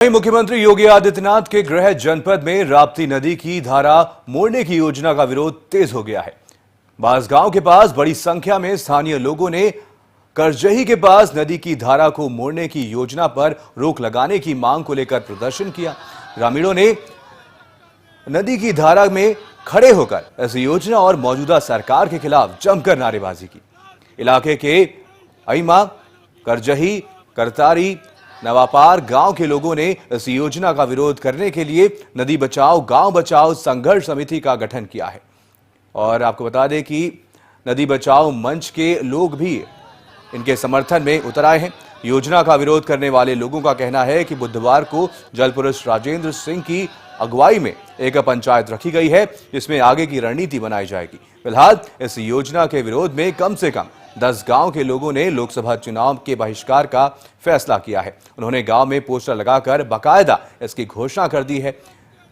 मुख्यमंत्री योगी आदित्यनाथ के गृह जनपद में राप्ती नदी की धारा मोड़ने की योजना का विरोध तेज हो गया है। बांसगांव के पास बड़ी संख्या में स्थानीय लोगों ने करजही के पास नदी की धारा को मोड़ने की योजना पर रोक लगाने की मांग को लेकर प्रदर्शन किया। ग्रामीणों ने नदी की धारा में खड़े होकर इस योजना और मौजूदा सरकार के खिलाफ जमकर नारेबाजी की। इलाके के अईमा, करजही, करतारी, नवापार गांव के लोगों ने इस योजना का विरोध करने के लिए नदी बचाओ गांव बचाओ संघर्ष समिति का गठन किया है। और आपको बता दें कि नदी बचाओ मंच के लोग भी इनके समर्थन में उतर आए हैं। योजना का विरोध करने वाले लोगों का कहना है कि बुधवार को जल पुरुष राजेंद्र सिंह की अगुवाई में एक पंचायत रखी गई है, जिसमें आगे की रणनीति बनाई जाएगी। फिलहाल इस योजना के विरोध में कम से कम 10 गांव के लोगों ने लोकसभा चुनाव के बहिष्कार का फैसला किया है। उन्होंने गांव में पोस्टर लगाकर बाकायदा इसकी घोषणा कर दी है।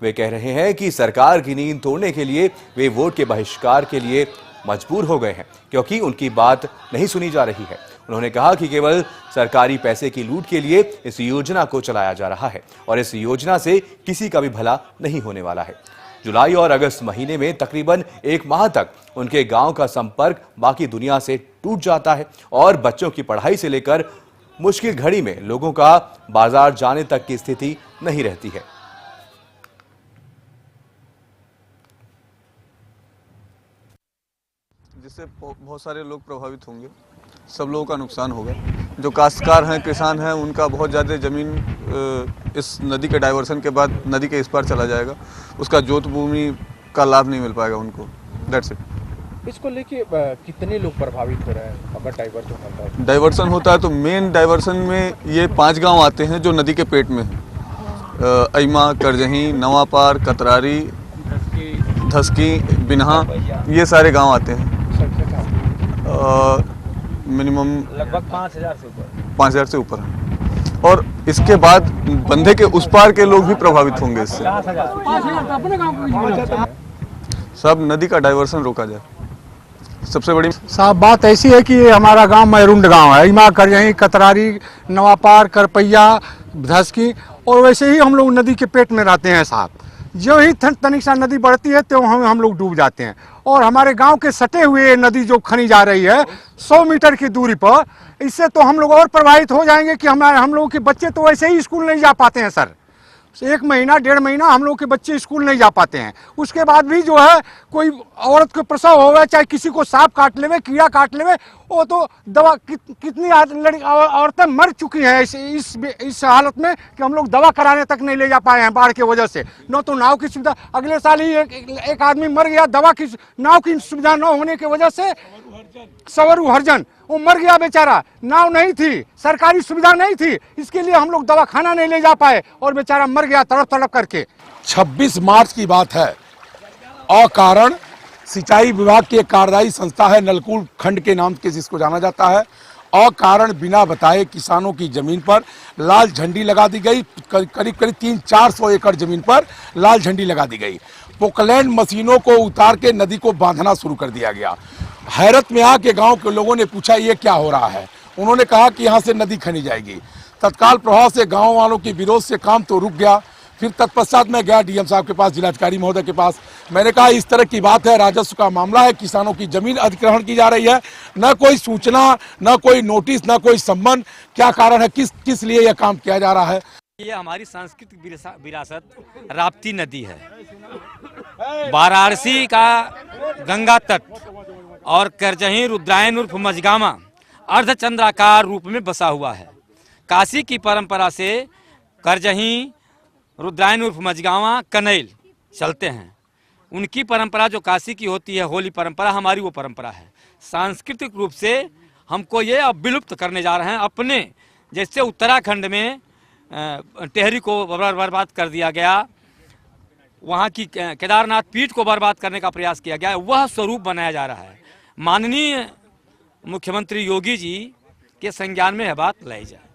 वे कह रहे हैं कि सरकार की नींद तोड़ने के लिए वे वोट के बहिष्कार के लिए मजबूर हो गए हैं, क्योंकि उनकी बात नहीं सुनी जा रही है। उन्होंने कहा कि केवल सरकारी पैसे की लूट के लिए इस योजना को चलाया जा रहा है और इस योजना से किसी का भी भला नहीं होने वाला है। जुलाई और अगस्त महीने में तकरीबन 1 माह तक उनके गांव का संपर्क बाकी दुनिया से टूट जाता है और बच्चों की पढ़ाई से लेकर मुश्किल घड़ी में लोगों का बाजार जाने तक की स्थिति नहीं रहती है। जिससे बहुत सारे लोग प्रभावित होंगे, सब लोगों का नुकसान होगा। जो काश्तकार हैं, किसान हैं, उनका बहुत ज़्यादा ज़मीन इस नदी के डाइवर्सन के बाद नदी के इस पार चला जाएगा। उसका जोत भूमि का लाभ नहीं मिल पाएगा उनको। That's it. इसको लेके कितने लोग प्रभावित हो रहे हैं अगर डाइवर्सन होता है? डाइवर्सन होता है तो मेन डाइवर्सन में ये 5 गांव आते हैं जो नदी के पेट में हैं। अईमा, करजही, नवापार, कतरारी, धसकी, बिन्हा, ये सारे गाँव आते हैं। मिनिमम लगभग 5,000 से ऊपर है। और इसके बाद बंधे के उस पार के लोग भी प्रभावित होंगे इससे। सब नदी का डाइवर्सन रोका जाए। सबसे बड़ी साहब बात ऐसी है कि हमारा गांव मैरुंड गांव है। इमा, करजही, कतरारी, नवापार, करपैया, धसकी, और वैसे ही हम लोग नदी के पेट में रहते हैं साहब। जो ही तनिक सा नदी बढ़ती है तो हम लोग डूब जाते हैं। और हमारे गांव के सटे हुए नदी जो खनी जा रही है 100 मीटर की दूरी पर, इससे तो हम लोग और प्रभावित हो जाएंगे कि हम लोगों के बच्चे तो वैसे ही स्कूल नहीं जा पाते हैं सर। 1 महीना 1.5 महीना हम लोग के बच्चे स्कूल नहीं जा पाते हैं। उसके बाद भी जो है कोई औरत को प्रसव हो गया, चाहे किसी को सांप काट लेवे, कीड़ा काट लेवे, वो तो दवा कितनी औरतें मर चुकी हैं इस हालत में कि हम लोग दवा कराने तक नहीं ले जा पाए हैं बाढ़ की वजह से। न तो नाव की सुविधा, अगले साल ही एक आदमी मर गया दवा की, नाव की सुविधा न होने की वजह से। सवरू हरजन वो मर गया बेचारा, नाव नहीं थी, सरकारी सुविधा नहीं थी, इसके लिए हम लोग दवा खाना नहीं ले जा पाए और बेचारा मर गया तड़प तड़प करके। 26 मार्च की बात है। अकारण सिंचाई विभाग की एक कार्यदायी संस्था है, नलकूल खंड के नाम के जिसको जाना जाता है, अकारण बिना बताए किसानों की जमीन पर लाल झंडी लगा दी गई। करीब 300-400 एकड़ जमीन पर लाल झंडी लगा दी गई। पोकलैंड मशीनों को उतार के नदी को बांधना शुरू कर दिया गया। हैरत में आके गांव के लोगों ने पूछा ये क्या हो रहा है। उन्होंने कहा कि यहाँ से नदी खनी जाएगी। तत्काल प्रभाव से गांव वालों के विरोध से काम तो रुक गया। फिर तत्पश्चात मैं गया डीएम साहब के पास, जिलाधिकारी महोदय के पास। मैंने कहा इस तरह की बात है, राजस्व का मामला है, किसानों की जमीन अधिग्रहण की जा रही है, न कोई सूचना, न कोई नोटिस, न कोई संबंध। क्या कारण है, किस लिए यह काम किया जा रहा है? ये हमारी सांस्कृतिक विरासत राप्ती नदी है। वाराणसी का गंगा तट और करजही रुद्रायन उर्फ मझगामा अर्धचंद्राकार रूप में बसा हुआ है। काशी की परंपरा से करजही, रुद्रायन उर्फ मझगामा, कनैल चलते हैं। उनकी परंपरा जो काशी की होती है, होली परंपरा, हमारी वो परंपरा है। सांस्कृतिक रूप से हमको ये अब विलुप्त करने जा रहे हैं। अपने जैसे उत्तराखंड में टेहरी को बर्बाद कर दिया गया, वहाँ की केदारनाथ पीठ को बर्बाद करने का प्रयास किया गया, वह स्वरूप बनाया जा रहा है। माननीय मुख्यमंत्री योगी जी के संज्ञान में यह बात लाई जाए।